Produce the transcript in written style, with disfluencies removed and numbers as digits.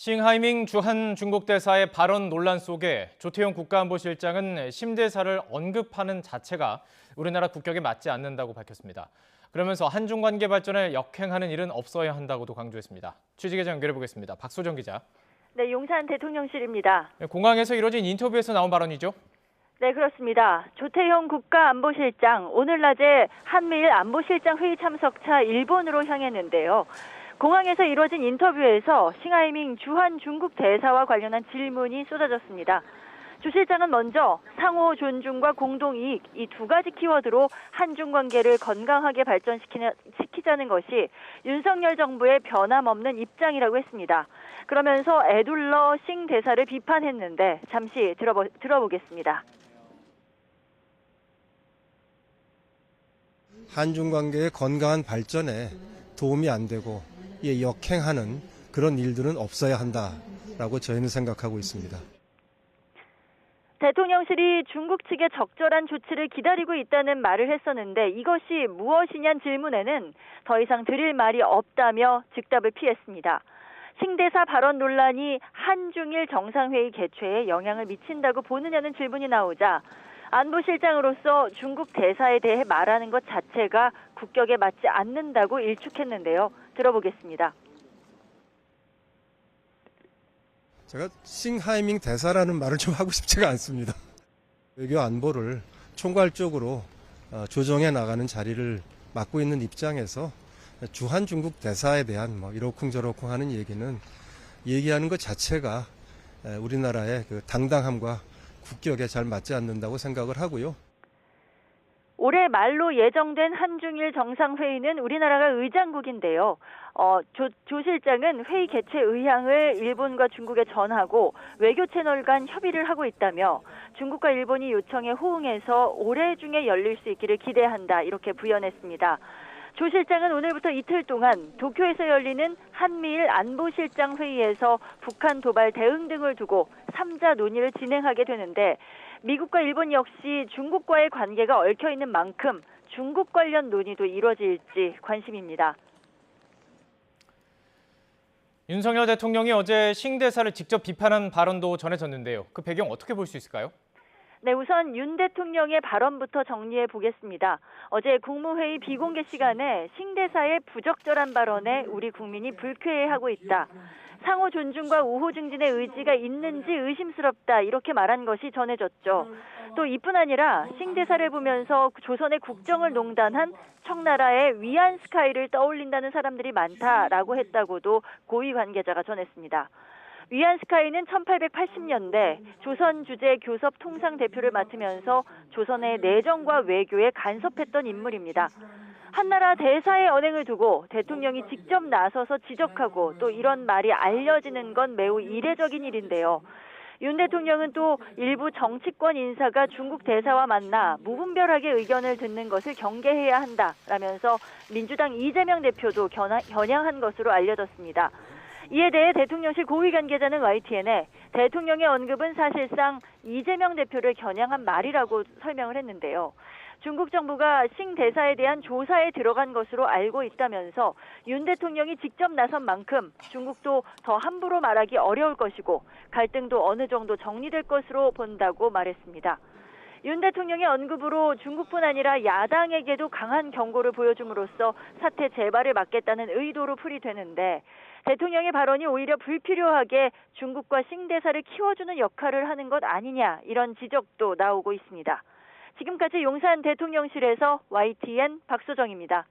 싱하이밍 주한 중국 대사의 발언 논란 속에 조태용 국가안보실장은 심 대사를 언급하는 자체가 우리나라 국격에 맞지 않는다고 밝혔습니다. 그러면서 한중 관계 발전에 역행하는 일은 없어야 한다고도 강조했습니다. 취재기자 연결해 보겠습니다. 박소정 기자. 네, 용산 대통령실입니다. 공항에서 이뤄진 인터뷰에서 나온 발언이죠? 네, 그렇습니다. 조태용 국가안보실장 오늘 낮에 한미일 안보실장 회의 참석차 일본으로 향했는데요. 공항에서 이뤄진 인터뷰에서 싱하이밍 주한 중국 대사와 관련한 질문이 쏟아졌습니다. 조 실장은 먼저 상호 존중과 공동이익 이 두 가지 키워드로 한중 관계를 건강하게 발전시키자는 것이 윤석열 정부의 변함없는 입장이라고 했습니다. 그러면서 에둘러 싱 대사를 비판했는데 잠시 들어보겠습니다. 한중 관계의 건강한 발전에 도움이 안 되고 역행하는 그런 일들은 없어야 한다라고 저희는 생각하고 있습니다. 대통령실이 중국 측의 적절한 조치를 기다리고 있다는 말을 했었는데 이것이 무엇이냐는 질문에는 더 이상 드릴 말이 없다며 즉답을 피했습니다. 싱 대사 발언 논란이 한중일 정상회의 개최에 영향을 미친다고 보느냐는 질문이 나오자 안보실장으로서 중국 대사에 대해 말하는 것 자체가 국격에 맞지 않는다고 일축했는데요. 들어보겠습니다. 제가 싱하이밍 대사라는 말을 좀 하고 싶지가 않습니다. 외교 안보를 총괄적으로 조정해 나가는 자리를 맡고 있는 입장에서 주한 중국 대사에 대한 이러쿵저러쿵 하는 얘기하는 것 자체가 우리나라의 그 당당함과 국격에 잘 맞지 않는다고 생각을 하고요. 올해 말로 예정된 한중일 정상회의는 우리나라가 의장국인데요. 조 실장은 회의 개최 의향을 일본과 중국에 전하고 외교 채널 간 협의를 하고 있다며 중국과 일본이 요청에 호응해서 올해 중에 열릴 수 있기를 기대한다 이렇게 부연했습니다. 조 실장은 오늘부터 이틀 동안 도쿄에서 열리는 한미일 안보실장 회의에서 북한 도발 대응 등을 두고 3자 논의를 진행하게 되는데 미국과 일본 역시 중국과의 관계가 얽혀있는 만큼 중국 관련 논의도 이뤄질지 관심입니다. 윤석열 대통령이 어제 싱 대사를 직접 비판한 발언도 전해졌는데요. 그 배경 어떻게 볼 수 있을까요? 네, 우선 윤 대통령의 발언부터 정리해 보겠습니다. 어제 국무회의 비공개 시간에 싱 대사의 부적절한 발언에 우리 국민이 불쾌해하고 있다. 상호 존중과 우호 증진의 의지가 있는지 의심스럽다 이렇게 말한 것이 전해졌죠. 또 이뿐 아니라 싱 대사를 보면서 조선의 국정을 농단한 청나라의 위안스카이를 떠올린다는 사람들이 많다라고 했다고도 고위 관계자가 전했습니다. 위안스카이는 1880년대 조선 주재 교섭 통상 대표를 맡으면서 조선의 내정과 외교에 간섭했던 인물입니다. 한나라 대사의 언행을 두고 대통령이 직접 나서서 지적하고 또 이런 말이 알려지는 건 매우 이례적인 일인데요. 윤 대통령은 또 일부 정치권 인사가 중국 대사와 만나 무분별하게 의견을 듣는 것을 경계해야 한다라면서 민주당 이재명 대표도 겨냥한 것으로 알려졌습니다. 이에 대해 대통령실 고위 관계자는 YTN에 대통령의 언급은 사실상 이재명 대표를 겨냥한 말이라고 설명을 했는데요. 중국 정부가 싱 대사에 대한 조사에 들어간 것으로 알고 있다면서 윤 대통령이 직접 나선 만큼 중국도 더 함부로 말하기 어려울 것이고 갈등도 어느 정도 정리될 것으로 본다고 말했습니다. 윤 대통령의 언급으로 중국뿐 아니라 야당에게도 강한 경고를 보여줌으로써 사태 재발을 막겠다는 의도로 풀이되는데 대통령의 발언이 오히려 불필요하게 중국과 싱 대사를 키워주는 역할을 하는 것 아니냐 이런 지적도 나오고 있습니다. 지금까지 용산 대통령실에서 YTN 박소정입니다.